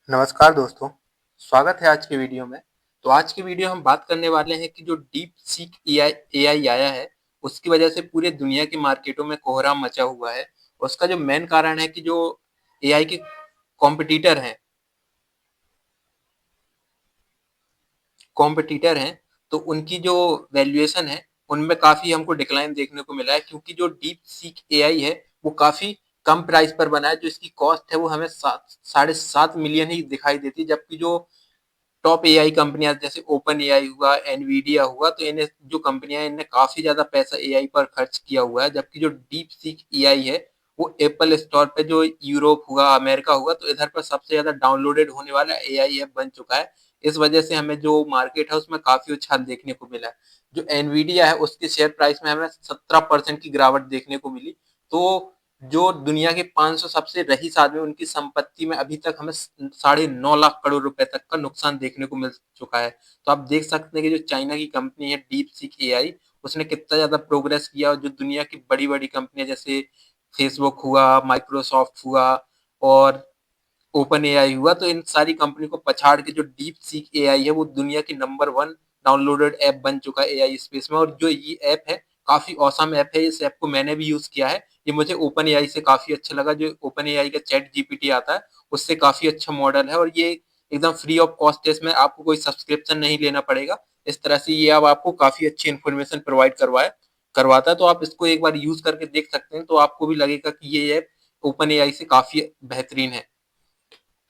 नमस्कार दोस्तों, स्वागत है आज के वीडियो में। तो आज की वीडियो हम बात करने वाले हैं कि जो डीप सीक एआई आया है, उसकी वजह से पूरे दुनिया की मार्केटों में कोहराम मचा हुआ है। उसका जो मेन कारण है कि जो एआई के कॉम्पिटिटर हैं कॉम्पिटिटर हैं, तो उनकी जो वैल्यूएशन है, उनमें काफ़ी हमको डिक्लाइन देखने को मिला है क्योंकि जो डीप सीक एआई है, वो काफ़ी कम प्राइस पर बना है। जो इसकी कॉस्ट है, वो हमें 7.5 मिलियन ही दिखाई देती है, जबकि जो टॉप एआई कंपनियां जैसे ओपन एआई हुआ, एनवीडिया हुआ, तो इन्हें जो कंपनियां इनने काफी ज्यादा पैसा एआई पर खर्च किया हुआ है। जबकि जो डीप सीक एआई है, वो एप्पल स्टोर पे जो यूरोप हुआ, अमेरिका हुआ, तो इधर पर सबसे ज्यादा डाउनलोडेड होने वाला एआई ऐप बन चुका है। इस वजह से हमें जो मार्केट है उसमें काफी उछाल देखने को मिला है। जो एनवीडिया है, उसके शेयर प्राइस में हमें 17% की गिरावट देखने को मिली। तो जो दुनिया के 500 सबसे रईस आदमी, उनकी संपत्ति में अभी तक हमें 9.5 लाख करोड़ रुपए तक का नुकसान देखने को मिल चुका है। तो आप देख सकते हैं कि जो चाइना की कंपनी है डीप सीक एआई, उसने कितना ज्यादा प्रोग्रेस किया, और जो दुनिया की बड़ी बड़ी कंपनियां जैसे फेसबुक हुआ, माइक्रोसॉफ्ट हुआ और ओपन एआई हुआ, तो इन सारी कंपनी को पछाड़ के जो डीप सीक एआई है, वो दुनिया की नंबर 1 डाउनलोडेड ऐप बन चुका है एआई स्पेस में। और जो ये ऐप है, काफी औसम ऐप है। इस ऐप को मैंने भी यूज किया है। ये मुझे ओपन एआई से काफी अच्छा लगा। जो ओपन एआई का चैट जीपीटी आता है, उससे काफी अच्छा मॉडल है, और ये एकदम फ्री ऑफ कॉस्ट है। इसमें आपको कोई सब्सक्रिप्शन नहीं लेना पड़ेगा। इस तरह से ये अब आपको काफी अच्छी इन्फॉर्मेशन प्रोवाइड करवाता है। तो आप इसको एक बार यूज करके देख सकते हैं, तो आपको भी लगेगा कि ये ऐप ओपन एआई से काफी बेहतरीन है।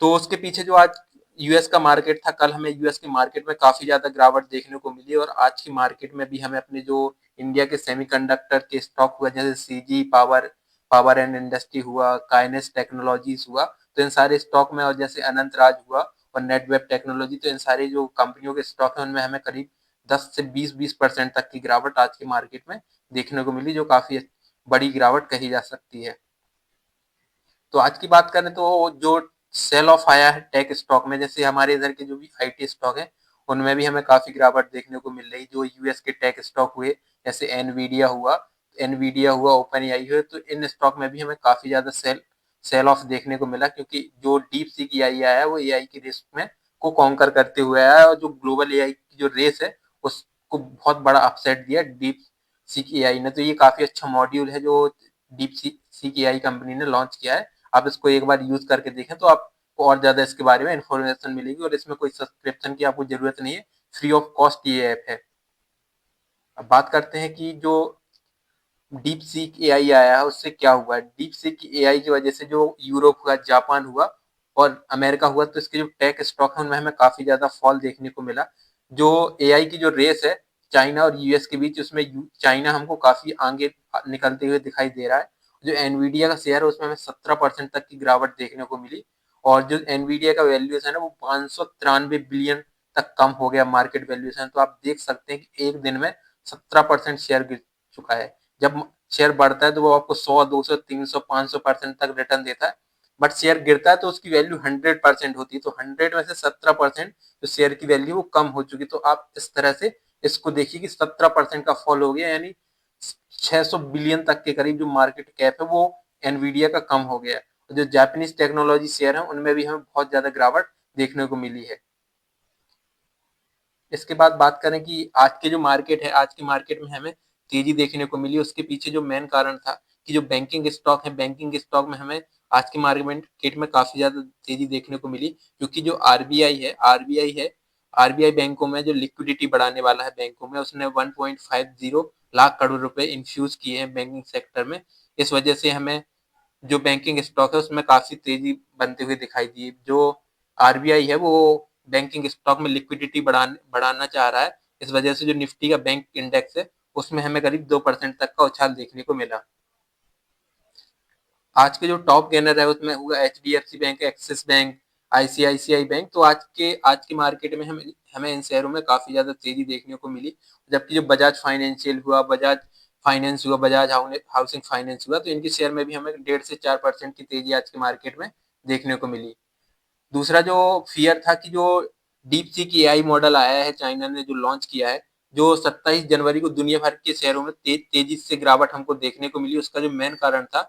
तो उसके पीछे जो आज यूएस का मार्केट था, कल हमें यूएस के मार्केट में काफी ज्यादा गिरावट देखने को मिली, और आज की मार्केट में भी हमें अपने जो इंडिया के सेमीकंडक्टर के स्टॉक हुआ, जैसे CG power power and industry हुआ, काइनेस टेक्नोलॉजीज हुआ, तो इन सारे स्टॉक में, और जैसे अनंत राज हुआ और नेटवेब टेक्नोलॉजी, तो इन सारे जो कंपनियों के स्टॉक है, उनमें हमें करीब 10 से 20% तक की गिरावट आज के मार्केट में देखने को मिली, जो काफी बड़ी गिरावट कही जा सकती है। तो आज की बात करें, तो जो सेल ऑफ आया है टेक स्टॉक में, जैसे हमारे इधर के जो भी आईटी स्टॉक है, उनमें भी हमें काफी गिरावट देखने को मिल रही। जो यूएस के टेक स्टॉक हुए, जैसे एनवीडिया हुआ, ओपन एआई हुए, तो इन स्टॉक में भी हमें काफी ज्यादा सेल ऑफ देखने को मिला, क्योंकि जो डीप सीक एआई आया है, वो एआई की रेस में को कॉन्कर करते हुए आया है, और जो ग्लोबल एआई की जो रेस है, उसको बहुत बड़ा अपसेट दिया डीप सीक एआई ने। तो ये काफी अच्छा मॉड्यूल है जो डीप सीक एआई कंपनी ने लॉन्च किया है। आप इसको एक बार यूज करके देखें, तो आपको और ज्यादा इसके बारे में इंफॉर्मेशन मिलेगी, और इसमें कोई सब्सक्रिप्शन की आपको जरूरत नहीं है। फ्री ऑफ कॉस्ट ये ऐप है। अब बात करते हैं कि जो डीप सीक एआई आया है, उससे क्या हुआ है। डीप सीक एआई की वजह से जो यूरोप हुआ, जापान हुआ और अमेरिका हुआ, तो इसके जो टेक स्टॉक है, उनमें हमें काफी ज्यादा फॉल देखने को मिला। जो एआई की जो रेस है चाइना और यूएस के बीच, उसमें चाइना हमको काफी आगे निकलते हुए दिखाई दे रहा है। जो एनवीडिया का शेयर है, उसमें हमें 17% तक की गिरावट देखने को मिली, और जो एनवीडिया का वैल्यूएशन है, वो 593 तक कम हो गया मार्केट वैल्यूएशन। तो आप देख सकते हैं कि एक दिन में 17% शेयर गिर चुका है। जब शेयर बढ़ता है, तो वो आपको 100, 200, 300, 500% तक रिटर्न देता है। बट शेयर गिरता है, तो उसकी वैल्यू 100% होती है। तो 100 में से 17% जो शेयर की वैल्यू, वो कम हो चुकी। तो आप इस तरह से इसको देखिए कि 17% का फॉल हो गया, यानी 600 बिलियन तक के करीब जो मार्केट कैप है, वो एनवीडिया का कम हो गया। जो जापानीज टेक्नोलॉजी शेयर है, उनमें भी हमें बहुत ज्यादा गिरावट देखने को मिली है। इसके बाद बात करें कि आज के जो मार्केट है, आज के मार्केट में हमें तेजी देखने को मिली। उसके पीछे जो मेन कारण था कि जो बैंकिंग स्टॉक है, बैंकिंग स्टॉक में हमें आज के मार्केट में काफी ज्यादा तेजी देखने को मिली, क्योंकि जो आरबीआई बैंकों में जो लिक्विडिटी बढ़ाने वाला है बैंकों में, उसने 1.50 लाख करोड़ रुपए इन्फ्यूज किए हैं बैंकिंग सेक्टर में। इस वजह से हमें जो बैंकिंग स्टॉक है, उसमें काफी तेजी बनते हुए दिखाई दी। जो आरबीआई है, वो बैंकिंग स्टॉक में लिक्विडिटी बढ़ाना चाह रहा है। इस वजह से जो निफ्टी का बैंक इंडेक्स है, उसमें हमें करीब 2% तक का उछाल देखने को मिला। आज के जो टॉप गेनर है, उसमें हुआ HDFC bank, axis bank, ICICI bank. तो आज के मार्केट में हमें हमें इन शेयरों में काफी ज्यादा तेजी देखने को मिली। जबकि जो बजाज हाउसिंग फाइनेंस हुआ, तो इनके शेयर में भी हमें 1.5 से 4% की तेजी आज के मार्केट में देखने को मिली। दूसरा जो फियर था कि जो डीप सीक एआई मॉडल आया है, चाइना ने जो लॉन्च किया है, जो 27 जनवरी को दुनिया भर के शेयरों में तेजी से गिरावट हमको देखने को मिली। उसका जो मेन कारण था,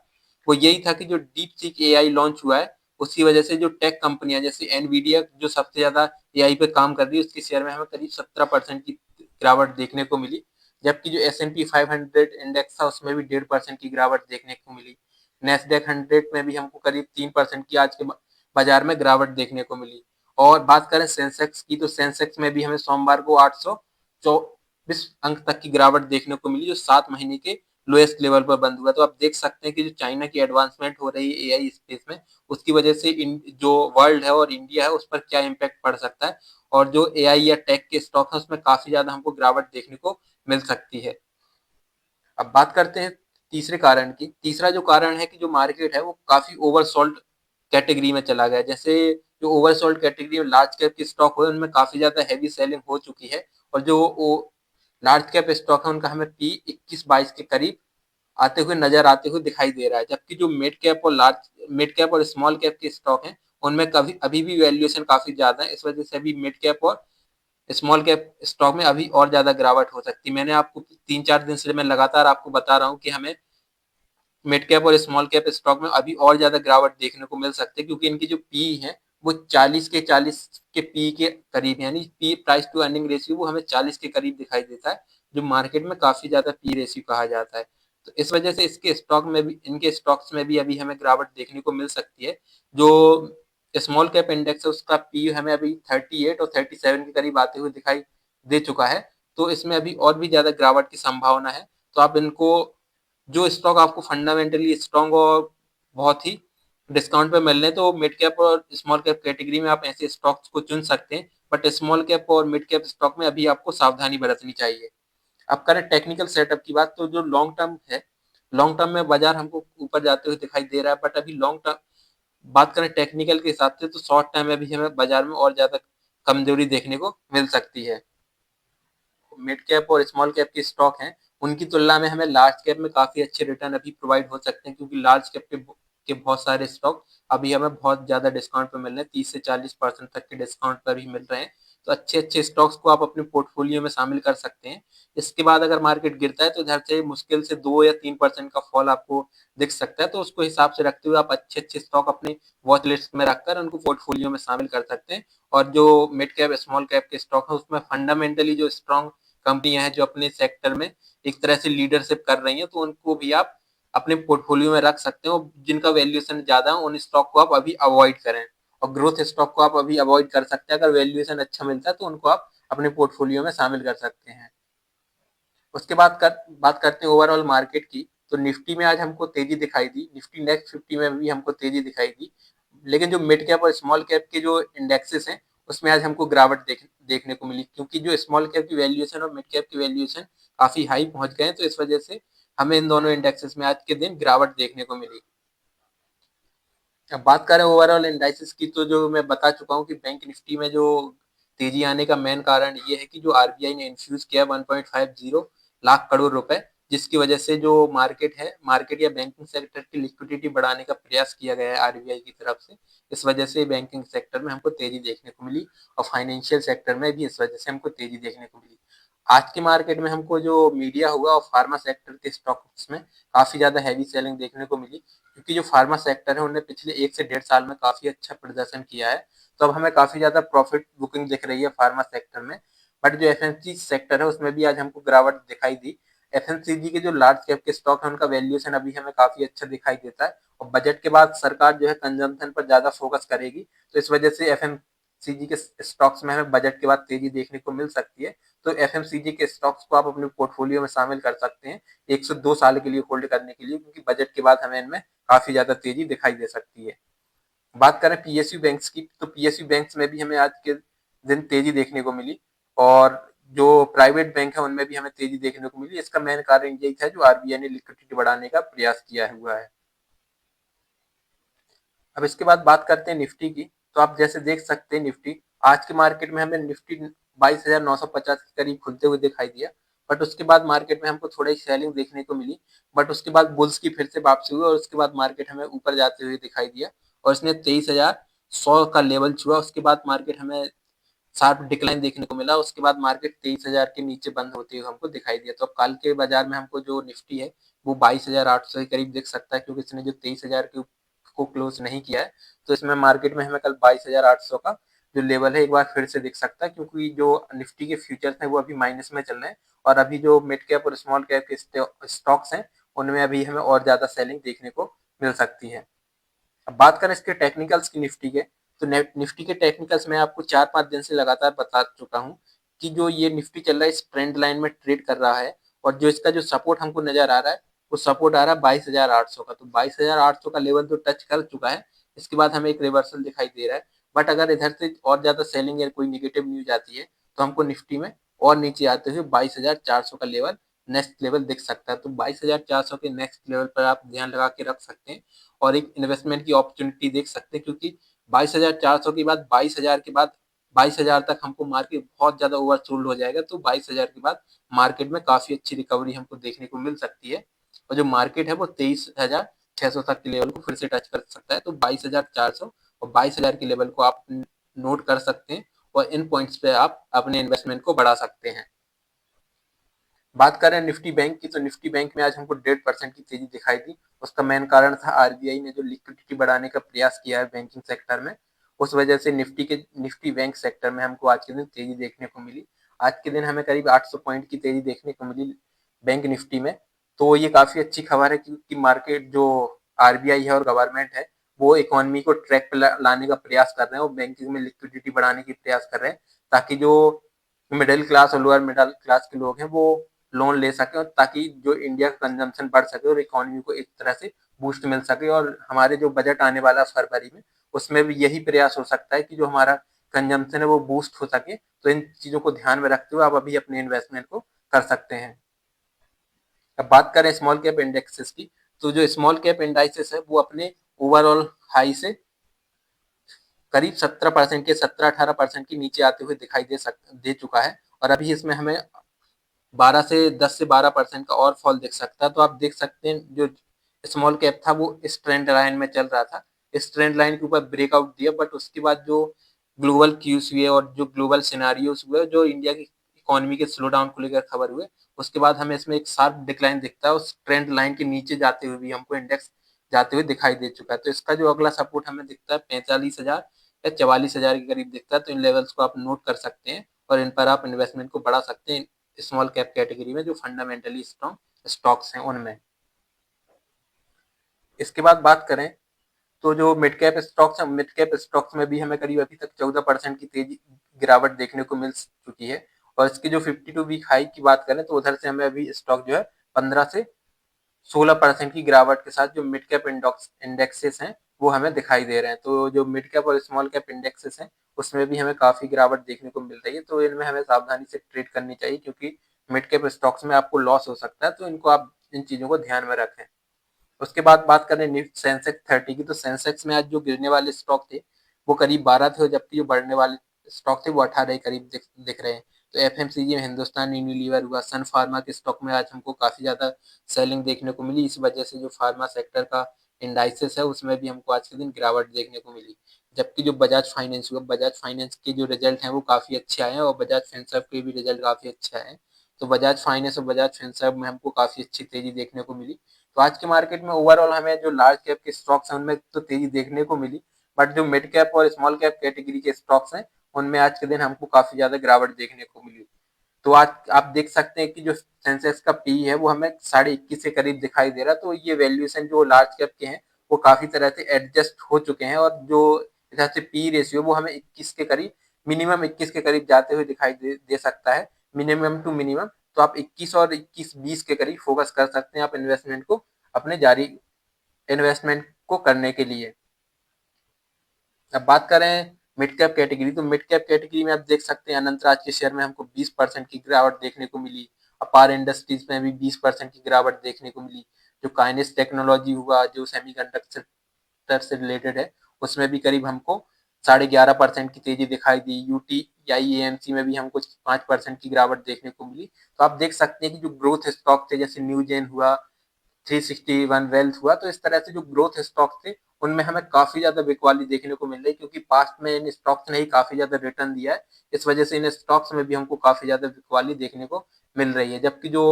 वो यही था कि जो डीप सीक एआई लॉन्च हुआ है, उसकी वजह से जो टेक कंपनियां जैसे एनवीडिया जो सबसे ज्यादा एआई पे काम कर रही है, उसके शेयर में हमें करीब 17% की गिरावट देखने को मिली। जबकि जो S&P 500 इंडेक्स था उसमें भी 1.5% की गिरावट देखने को मिली। नेस्डेक 100 में भी हमको करीब 3% की आज के बाजार में गिरावट देखने को मिली। और बात करें सेंसेक्स की, तो सेंसेक्स में भी हमें सोमवार को 824 अंक तक की गिरावट देखने को मिली, जो 7 महीने के लोएस्ट लेवल पर बंद हुआ। तो आप देख सकते हैं कि जो चाइना की एडवांसमेंट हो रही है एआई स्पेस में, उसकी वजह से जो वर्ल्ड है और इंडिया है उस पर क्या इम्पैक्ट पड़ सकता है, और जो एआई या टेक के स्टॉक है उसमें काफी ज्यादा हमको गिरावट देखने को मिल सकती है। अब बात करते हैं तीसरे कारण की। तीसरा जो कारण है कि जो मार्केट है वो काफी ओवरसोल्ड कैटेगरी में चला गया। जैसे जो ओवरसोल्ड कैटेगरी में लार्ज कैप के स्टॉक हुए उनमें काफी ज्यादा हैवी सेलिंग हो चुकी है, और जो लार्ज कैप स्टॉक है उनका हमें पी 21-22 के करीब आते हुए दिखाई दे रहा है। जबकि जो मिड कैप और स्मॉल कैप के स्टॉक हैं उनमें कभी अभी भी वैल्यूएशन काफी ज्यादा है। इस वजह से अभी मिड कैप और स्मॉल कैप स्टॉक में अभी और ज्यादा गिरावट हो सकती है। मैंने आपको 3-4 दिन से मैं लगातार आपको बता रहा हूँ कि हमें मिड कैप और स्मॉल कैप स्टॉक में अभी और ज्यादा गिरावट देखने को मिल सकती है, क्योंकि इनकी जो पी है वो 40 के पी के करीब, यानी P price to earning ratio वो हमें 40 के करीब दिखाई देता है, जो मार्केट में काफी ज्यादा पी रेशियो कहा जाता है। तो इस वजह से इनके स्टॉक्स में भी अभी हमें गिरावट देखने को मिल सकती है। जो स्मॉल कैप इंडेक्स है उसका पी हमें अभी 38 और 37 के करीब आते हुए दिखाई दे चुका है। तो इसमें अभी और भी ज्यादा गिरावट की संभावना है। तो आप इनको, जो स्टॉक आपको फंडामेंटली स्ट्रॉन्ग और बहुत ही डिस्काउंट पे मिल रहे हैं, तो मिड कैप और स्मॉल कैप कैटेगरी में आप ऐसे स्टॉक्स को चुन सकते हैं। बट स्मॉल कैप और मिड कैप स्टॉक में अभी आपको सावधानी बरतनी चाहिए। अब करें टेक्निकल सेटअप की बात, तो जो लॉन्ग टर्म है, लॉन्ग टर्म में बाजार हमको ऊपर जाते हुए दिखाई दे रहा है। बट अभी लॉन्ग टर्म बात करें टेक्निकल के हिसाब से, तो शॉर्ट टर्म में भी हमें बाजार में और ज्यादा कमजोरी देखने को मिल सकती है। मिड कैप और स्मॉल कैप के स्टॉक हैं उनकी तुलना में हमें लार्ज कैप में काफी अच्छे रिटर्न अभी प्रोवाइड हो सकते हैं, क्योंकि लार्ज कैप के बहुत सारे स्टॉक अभी हमें बहुत ज्यादा डिस्काउंट पे मिल रहे हैं, 30 से 40% तक के डिस्काउंट पर भी मिल रहे हैं। तो अच्छे अच्छे स्टॉक्स को आप अपने पोर्टफोलियो में शामिल कर सकते हैं। इसके बाद अगर मार्केट गिरता है तो इधर से मुश्किल से 2 या 3% का फॉल आपको दिख सकता है। तो उसको हिसाब से रखते हुए आप अच्छे अच्छे स्टॉक अपने वॉच लिस्ट में रखकर उनको पोर्टफोलियो में शामिल कर सकते हैं। और जो मिड कैप स्मॉल कैप के स्टॉक है उसमें फंडामेंटली जो स्ट्रॉन्ग कंपनियां हैं जो अपने सेक्टर में एक तरह से लीडरशिप कर रही हैं, तो उनको भी आप अपने पोर्टफोलियो में रख सकते हो। जिनका वैल्यूएशन ज्यादा है उन स्टॉक को आप अभी अवॉइड करें, और ग्रोथ स्टॉक को आप अभी अवॉइड कर सकते हैं। अगर वैल्यूएशन अच्छा मिलता है तो उनको आप अपने पोर्टफोलियो में शामिल कर सकते हैं। उसके बाद बात करते हैं ओवरऑल मार्केट की। तो निफ्टी में आज हमको तेजी दिखाई दी, निफ्टी नेक्स्ट 50 में भी हमको तेजी दिखाई दी। लेकिन जो मिड कैप और स्मॉल कैप के जो इंडेक्सेस हैं उसमें आज हमको गिरावट देखने को मिली, क्योंकि जो स्मॉल कैप की वैल्यूएशन और मिड कैप की वैल्यूएशन काफी हाई पहुंच गए हैं। तो इस वजह से हमें इन दोनों इंडेक्सेस में आज के दिन गिरावट देखने को मिली। अब बात करें ओवरऑल इंडाइसिस की, तो जो मैं बता चुका हूँ कि बैंक निफ्टी में जो तेजी आने का मेन कारण ये है कि जो आरबीआई ने इन्फ्यूज किया 1.50 लाख करोड़ रुपए, जिसकी वजह से जो मार्केट या बैंकिंग सेक्टर की लिक्विडिटी बढ़ाने का प्रयास किया गया है आरबीआई की तरफ से। इस वजह से बैंकिंग सेक्टर में हमको तेजी देखने को मिली, और फाइनेंशियल सेक्टर में भी इस वजह से हमको तेजी देखने को मिली। आज के मार्केट में हमको जो मीडिया हुआ और फार्मा सेक्टर के स्टॉक्स में काफी ज्यादा हैवी सेलिंग देखने को मिली, क्योंकि जो फार्मा सेक्टर है उन्होंने पिछले 1 से 1.5 साल में काफी अच्छा प्रदर्शन किया है। तो अब हमें काफी ज्यादा प्रॉफिट बुकिंग दिख रही है फार्मा सेक्टर में। बट जो एफएमसी सेक्टर है उसमें भी आज हमको गिरावट दिखाई दी। एफएमसीजी के जो लार्ज कैप के स्टॉक है उनका वैल्यूएशन अभी हमें काफी अच्छा दिखाई देता है, और बजट के बाद सरकार जो है कंजम्पशन पर ज्यादा फोकस करेगी। तो इस वजह से एफएमसीजी के स्टॉक्स में हमें बजट के बाद तेजी देखने को मिल सकती है। तो एफएमसीजी के स्टॉक्स को आप अपने पोर्टफोलियो में शामिल कर सकते हैं 1 से 2 साल के लिए होल्ड करने के लिए, क्योंकि बजट के बाद हमें इनमें काफी ज्यादा तेजी दिखाई दे सकती है। बात करें पीएसयू बैंक्स की, तो पीएसयू बैंक्स में भी हमें आज के दिन तेजी देखने को मिली, और जो प्राइवेट बैंक है उनमें भी हमें तेजी देखने को मिली। इसका मेन कारण यही था जो आरबीआई ने लिक्विडिटी बढ़ाने का प्रयास किया हुआ है। अब इसके बाद बात करते हैं निफ्टी की। तो आप जैसे देख सकते हैं निफ्टी आज के मार्केट में हमें निफ्टी 22,950 के करीब खुलते हुए दिखाई दिया। बट उसके बाद मार्केट में हमको थोड़ी सेलिंग देखने को मिली। बट उसके बाद बुल्स की फिर से वापसी हुई, और उसके बाद मार्केट हमें ऊपर जाते हुए दिखाई दिया, और इसने 23,100 का लेवल छुआ। उसके बाद मार्केट हमें शार्प डिक्लाइन देखने को मिला। उसके बाद मार्केट 23,000 के नीचे बंद होते हुए हमको दिखाई दिया। तो अब कल के बाजार में हमको जो निफ्टी है वो 22,800 के करीब दिख सकता है, क्योंकि इसने जो 23,000 के को क्लोज नहीं किया है, तो इसमें मार्केट में हमें कल 22,800 का जो लेवल है एक बार फिर से दिख सकता है, क्योंकि जो निफ्टी के फ्यूचर्स हैं वो अभी माइनस में चल रहे हैं और अभी जो मिड कैप और स्मॉल कैप के स्टॉक्स हैं उनमें अभी हमें और ज्यादा सेलिंग देखने को मिल सकती है। अब बात करें इसके टेक्निकल्स की निफ्टी के, तो निफ्टी के टेक्निकल्स मैं आपको 4-5 दिन से लगातार बता चुका हूँ कि जो ये निफ्टी चल रहा है इस ट्रेंड लाइन में ट्रेड कर रहा है और जो इसका जो सपोर्ट हमको नजर आ रहा है वो सपोर्ट आ रहा है 22,800 का। तो 22,800 का लेवल तो टच कर चुका है, इसके बाद हमें एक रिवर्सल दिखाई दे रहा है। बट अगर इधर से और ज्यादा सेलिंग या कोई निगेटिव न्यूज आती है तो हमको निफ्टी में और नीचे आते हुए 22,400 का लेवल नेक्स्ट लेवल दिख सकता है। तो 22,400 के नेक्स्ट लेवल पर आप ध्यान लगा के रख सकते हैं और एक इन्वेस्टमेंट की अपॉर्चुनिटी देख सकते हैं, क्योंकि 22,400 के बाद 22,000 के बाद 22,000 तक हमको मार्केट बहुत ज्यादा ओवरसोल्ड हो जाएगा। तो 22,000 के बाद मार्केट में काफी अच्छी रिकवरी हमको देखने को मिल सकती है और जो मार्केट है वो 23,600 तक के लेवल को फिर से टच कर सकता है। तो 22,400 और 22,000 के लेवल को आप नोट कर सकते हैं और इन पॉइंट्स पे आप अपने इन्वेस्टमेंट को बढ़ा सकते हैं। बात करें निफ्टी बैंक की, तो निफ्टी बैंक में आज हमको 1.5% की तेजी दिखाई दी। उसका मेन कारण था आरबीआई ने जो लिक्विडिटी बढ़ाने का प्रयास किया है बैंकिंग सेक्टर में, उस वजह से निफ्टी बैंक सेक्टर में हमको आज के दिन तेजी देखने को मिली। आज के दिन हमें करीब 800 पॉइंट की तेजी देखने को मिली बैंक निफ्टी में। तो ये काफी अच्छी खबर है क्योंकि मार्केट जो आरबीआई है और गवर्नमेंट है वो इकोनॉमी को ट्रैक पे लाने का प्रयास कर रहे हैं और बैंकिंग में लिक्विडिटी बढ़ाने की प्रयास कर रहे हैं, ताकि जो मिडिल क्लास और लोअर मिडिल क्लास के लोग हैं वो लोन ले सके और ताकि जो इंडिया का कंजम्पशन बढ़ सके और इकोनॉमी को एक तरह से बूस्ट मिल सके। और हमारे जो बजट आने वाला फरवरी में उसमें भी यही प्रयास हो सकता है कि जो हमारा कंजम्पशन है वो बूस्ट हो सके। तो इन चीजों को ध्यान में रखते हुए आप अभी अपने इन्वेस्टमेंट को कर सकते हैं। अब बात करें स्मॉल कैप इंडेक्सेस की, तो जो स्मॉल कैप इंडाइसेस है वो अपने ओवरऑल हाई से करीब 17% के 17-18% के नीचे आते हुए दिखाई दे चुका है और अभी इसमें हमें 10 से 12% का और फॉल दिख सकता है। तो आप देख सकते हैं जो स्मॉल कैप था वो इस ट्रेंड लाइन में चल रहा था, इस ट्रेंड लाइन के ऊपर ब्रेकआउट दिया, बट उसके बाद जो ग्लोबल क्यूज हुए और जो ग्लोबल सिनारियोज हुए, जो इंडिया की इकोनॉमी के स्लो डाउन को लेकर खबर हुए, उसके बाद हमें इसमें एक शार्प डिक्लाइन दिखता है। उस ट्रेंड लाइन के नीचे जाते हुए भी हमको इंडेक्स जाते हुए दिखाई दे चुका है। तो इसका जो अगला सपोर्ट हमें दिखता है 45,000 या 44,000 के करीब दिखता है। तो इन लेवल्स को आप नोट कर सकते हैं और इन पर आप इन्वेस्टमेंट को बढ़ा सकते हैं स्मॉल कैप कैटेगरी में जो फंडामेंटली स्ट्रॉन्ग स्टॉक्स हैं उनमें। इसके बाद बात करें तो जो मिड कैप स्टॉक्स हैं, मिड कैप स्टॉक्स में भी हमें करीब अभी तक 14% की तेजी गिरावट देखने को मिल चुकी है और इसकी जो 52 वीक हाई की बात करें तो उधर से हमें अभी स्टॉक जो है 15 से 16% की गिरावट के साथ जो मिड कैप इंडेक्सेस हैं वो हमें दिखाई दे रहे हैं। तो जो मिड कैप और स्मॉल कैप इंडेक्सेस हैं उसमें भी हमें काफी गिरावट देखने को मिल रही है। तो इनमें हमें सावधानी से ट्रेड करनी चाहिए क्योंकि मिड कैप स्टॉक्स में आपको लॉस हो सकता है। तो इनको आप इन चीजों को ध्यान में रखें। उसके बाद बात करें निफ्टी सेंसेक्स 30 की, तो सेंसेक्स में आज जो गिरने वाले स्टॉक थे वो करीब 12 थे और जबकि जो बढ़ने वाले स्टॉक थे वो 18 के करीब दिख रहे हैं। तो एफएमसीजी में हिंदुस्तान यूनिलीवर हुआ, सन फार्मा के स्टॉक में आज हमको काफी ज्यादा सेलिंग देखने को मिली। इस वजह से जो फार्मा सेक्टर का इंडाइसिस है उसमें भी हमको आज के दिन गिरावट देखने को मिली। जबकि जो बजाज फाइनेंस हुआ, बजाज फाइनेंस के जो रिजल्ट हैं वो काफी अच्छे आए हैं और बजाज फिनसर्व के भी रिजल्ट काफी अच्छे आए हैं। तो बजाज फाइनेंस और बजाज फिनसर्व में हमको काफी अच्छी तेजी देखने को मिली। तो आज के मार्केट में ओवरऑल हमें जो लार्ज कैप के स्टॉक्स हैं उनमें तो तेजी देखने को मिली, बट जो मिड कैप और स्मॉल कैप कैटेगरी के स्टॉक्स हैं उनमें आज के दिन हमको काफी ज्यादा गिरावट देखने को मिली। तो आज आप देख सकते हैं कि जो सेंसेक्स का पी है वो हमें 21.5 के करीब दिखाई दे रहा है। तो ये वैल्यूएशन जो लार्ज कैप के हैं वो काफी तरह से एडजस्ट हो चुके हैं और जो इधर से पी रेशियो वो हमें 21 के करीब, मिनिमम 21 के करीब जाते हुए दिखाई दे सकता है, मिनिमम टू मिनिमम। तो आप 21 और 21-20 के करीब फोकस कर सकते हैं आप इन्वेस्टमेंट को अपने जारी इन्वेस्टमेंट को करने के लिए। अब बात करें मिड कैप कैटेगरी, तो मिड कैप कैटेगरी में आप देख सकते हैं अनंतराज के शेयर में हमको 20% की गिरावट देखने को मिली। अपार इंडस्ट्रीज में भी 20% की गिरावट देखने को मिली। जो काइनेस टेक्नोलॉजी हुआ जो सेमीकंडक्टर से रिलेटेड है उसमें भी करीब हमको 11.5% की तेजी दिखाई दी। यूटी एएमसी में भी हमको 5% की गिरावट देखने को मिली। तो आप देख सकते हैं कि जो ग्रोथ स्टॉक थे जैसे न्यूजेन हुआ, 361 वेल्थ हुआ, तो इस तरह से जो ग्रोथ स्टॉक थे उनमें हमें काफी ज्यादा बिकवाली देखने को मिल रही है क्योंकि पास्ट में इन स्टॉक्स ने ही काफी ज्यादा रिटर्न दिया है। इस वजह से इन स्टॉक्स में भी हमको काफी ज्यादा बिकवाली देखने को मिल रही है। जबकि जो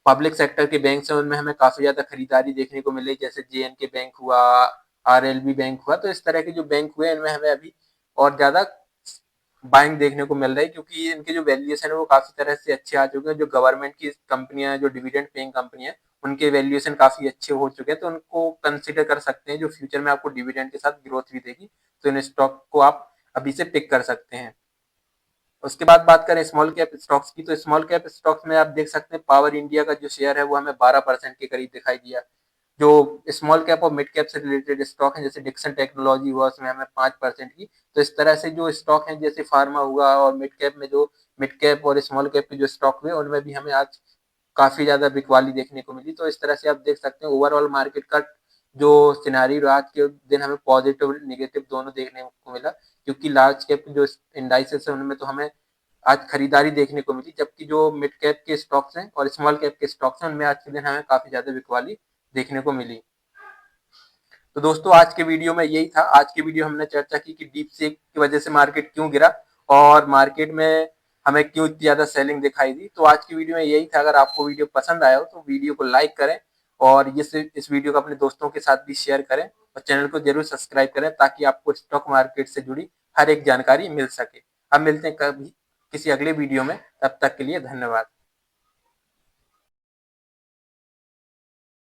पब्लिक सेक्टर के बैंक हैं उनमें हमें काफ़ी ज़्यादा खरीदारी देखने को मिली, जैसे जेएनके बैंक हुआ, आरएलबी बैंक हुआ। तो इस तरह के जो बैंक हुए इनमें हमें अभी और ज़्यादा बाइंग देखने को मिल रही है, क्योंकि इनके जो वैल्यूएशन है वो काफ़ी तरह से अच्छे आ चुके हैं। जो गवर्नमेंट की कंपनियां, जो डिविडेंड पेइंग कंपनी है, उनके वैल्यूएशन काफ़ी अच्छे हो चुके हैं, तो उनको कंसिडर कर सकते हैं। जो फ्यूचर में आपको डिविडेंड के साथ ग्रोथ भी देगी, तो इन स्टॉक को आप अभी से पिक कर सकते हैं। उसके बाद बात करें स्मॉल कैप स्टॉक्स की, तो स्मॉल कैप स्टॉक्स में आप देख सकते हैं पावर इंडिया का जो शेयर है वो हमें 12% के करीब दिखाई दिया। जो स्मॉल कैप और मिड कैप से रिलेटेड स्टॉक है, जैसे डिक्सन टेक्नोलॉजी हुआ, उसमें हमें 5% की। तो इस तरह से जो स्टॉक है, जैसे फार्मा हुआ, और मिड कैप में जो मिड कैप और स्मॉल कैप के जो स्टॉक हुए उनमें भी हमें आज काफी ज्यादा बिकवाली देखने को मिली। तो इस तरह से आप देख सकते हैं ओवरऑल मार्केट का जो सिनारी आज के दिन हमें पॉजिटिव नेगेटिव दोनों देखने को मिला, क्योंकि लार्ज कैप जो इंडाइसेस है उनमें तो हमें आज खरीदारी देखने को मिली, जबकि जो मिड कैप के स्टॉक्स हैं और स्मॉल कैप के स्टॉक्स हैं उनमें आज के दिन हमें काफी ज्यादा बिकवाली देखने को मिली। तो दोस्तों आज के वीडियो में यही था। आज की वीडियो हमने चर्चा की कि डीप सीक की वजह से मार्केट क्यों गिरा और मार्केट में हमें क्यों इतनी ज्यादा सेलिंग दिखाई दी। तो आज की वीडियो में यही था। अगर आपको वीडियो पसंद आया हो तो वीडियो को लाइक करें और इस वीडियो को अपने दोस्तों के साथ भी शेयर करें, और चैनल को जरूर सब्सक्राइब करें ताकि आपको स्टॉक मार्केट से जुड़ी हर एक जानकारी मिल सके। अब मिलते हैं कभी किसी अगले वीडियो में, तब तक के लिए धन्यवाद।